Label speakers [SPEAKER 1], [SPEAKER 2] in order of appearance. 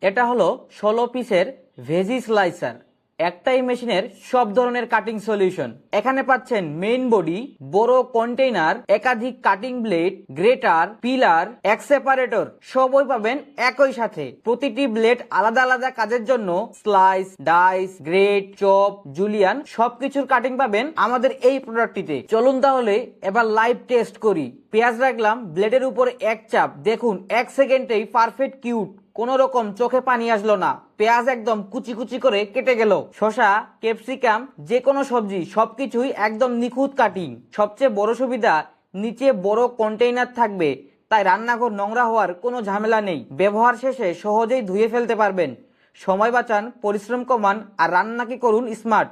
[SPEAKER 1] এটা হলো 16 পিসের ভেজি স্লাইসার, একটাই মেশিনের সব ধরনের কাটিং সলিউশন। এখানে পাচ্ছেন মেইন বডি, বড় কন্টেইনার, একাধিক কাটিং ব্লেড, গ্রেটার, পিলার, এক সেপারেটর, সবই পাবেন একই সাথে। প্রতিটি ব্লেড আলাদা আলাদা কাজের জন্য slice, dice, grate, chop, julienne সবকিছুর কাটিং পাবেন আমাদের এই প্রোডাক্টটিতে। চলুন তাহলে এবার লাইভ টেস্ট করি। পেঁয়াজ রাখলাম ব্লেডের উপরে এক চাপ, দেখুন 1 সেকেন্ডেই পারফেক্ট কিউট, কোন রকম চোখে পানি আসলো না। পেঁয়াজ একদম কুচি কুচি করে কেটে গেল। শসা, ক্যাপসিকাম, যে কোনো সবজি সবকিছুই একদম নিখুঁত কাটিং। সবচেয়ে বড় সুবিধা, নিচে বড় কন্টেইনার থাকবে, তাই রান্নাঘর নোংরা হওয়ার কোনো ঝামেলা নেই। ব্যবহার শেষে সহজেই ধুয়ে ফেলতে পারবেন। সময় বাঁচান, পরিশ্রম কমান আর রান্নাকে করুন স্মার্ট।